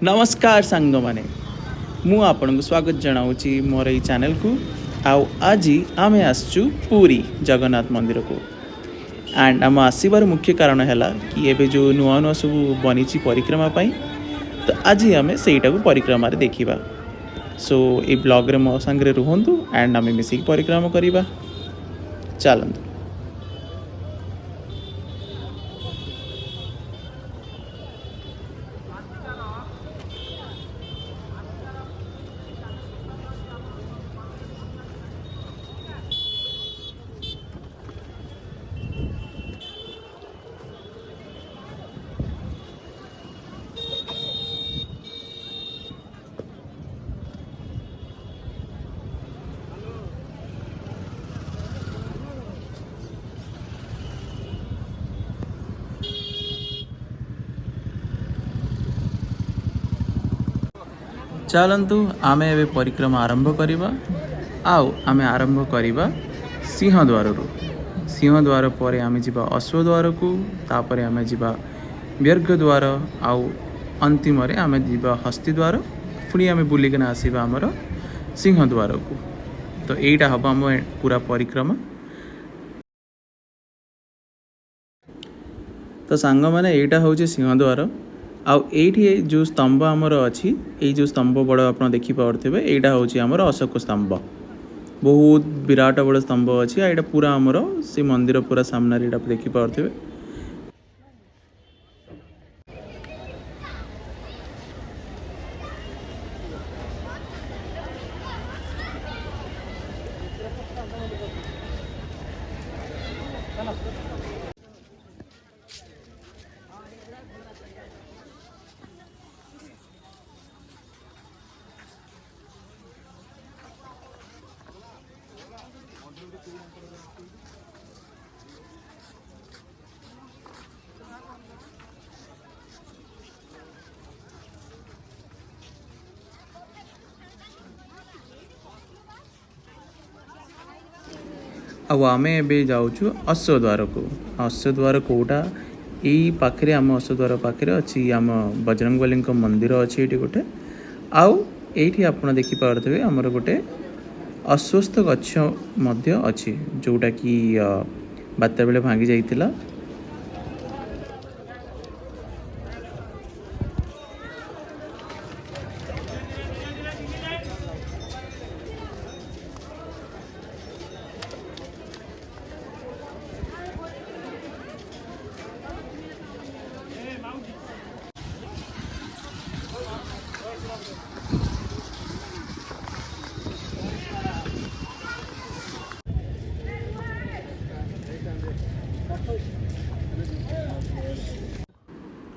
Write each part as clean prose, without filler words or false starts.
नमस्कार सांग माने मु आपन स्वागत जनाऊँगी मोर ये चैनल को। आउ आज आम आसचु पुरी जगन्नाथ मंदिर को। एंड आम आसबार मुख्य कारण है कि एबे जो नुआ नुआ सब बनी परिक्रमा पाई, तो आज आम सेटा को परिक्रमा देखा। सो ये ब्लॉग रे मो संगे रुहतु एंड आम मिसिक परिक्रमा करवा। चलतु। चलतु आमे एबे परिक्रमा आरंभ करिबा। आउ आमे आरंभ करिबा सिंहद्वार रु। सिंहद्वार पर आमे जिबा अश्वद्वार को, तापर आमे जिबा व्यर्घद्वार, आउ अंतिम रे आमे जिबा हस्तिद्वार, पुणी आमे बुलिकना आसीबा हमर सिंहद्वार को। तो एटा हबा हम पूरा परिक्रमा। तो सांग माने एटा होचे सिंहद्वार। आउ एठी जो स्तंभ आमर अच्छी, ये जो स्तंभ बड़ आप देखिपे, यहाँ हूँ आमर अशोक स्तंभ। बहुत विराट बड़ स्तंभ अच्छी। यहाँ पूरा आमर से मंदिर पूरा सामने देखिपे। आम ए जाऊँ अश्वद्वार को। अश्वद्वार कौटा यही पाखे आम अश्वद्वार पाखे अच्छी आम बजरंगबली मंदिर अच्छी ये गोटे। आउ ये आप देखिपे आमर गोटे अश्वस्थ गच्छ अच्छी, जोटा कि बात्या बेले भांगी जाइतिला।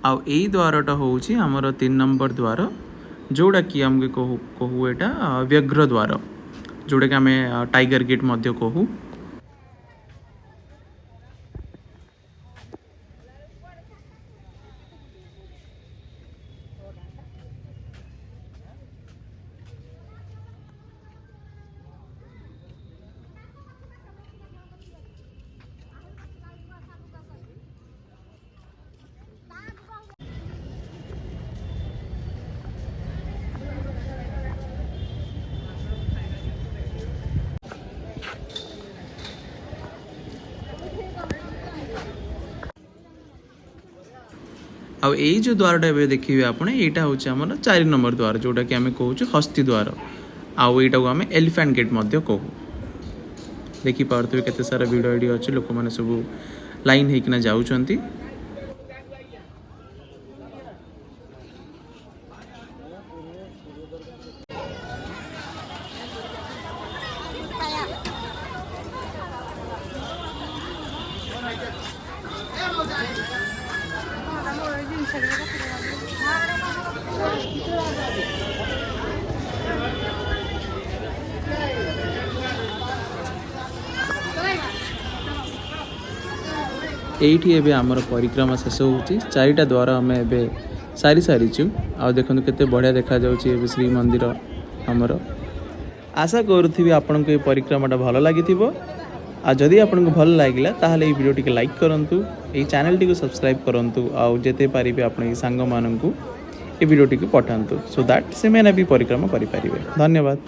आउ यही द्वारटा हूँ आमर 3 नंबर द्वार, जोड़ा कि आमके कहू एटा व्यघ्र द्वार, जोड़ा कि आम टाइगर गेट मध्य कहू। आउ यही जो द्वारटा ए देखिए आप, यहाँ हूँ आम 4 नंबर द्वार, जोटा कि आम कहूँ हस्ती द्वार। आउ यहाँ को आम एलिफेंट गेट कहू। देखिपे केते सारा भिड़ ये अच्छे, लोक मैंने सब लाइन होना जाऊँच। एठी एबे आमर परिक्रमा शेष होउची। 4टा द्वार आम ए सारी सारीचु। आ देखो केते बढ़िया देखा जाउची ए श्री मंदिर आमर। आशा करूथि आपन को परिक्रमाटा भल लगी। आ जदि आपको भल लगे ताहले ये वीडियो टी लाइक करंतु, ये चैनल टी को सब्सक्राइब करंतु, आउ जेते पारिबे आपन सांग माननकु ଏ ଭିଡ଼ିଓଟିକୁ ପଠାନ୍ତୁ ସୋ ଦ୍ୟାଟ୍ ସେମାନେ ବି ପରିକ୍ରମା କରିପାରିବେ। ଧନ୍ୟବାଦ।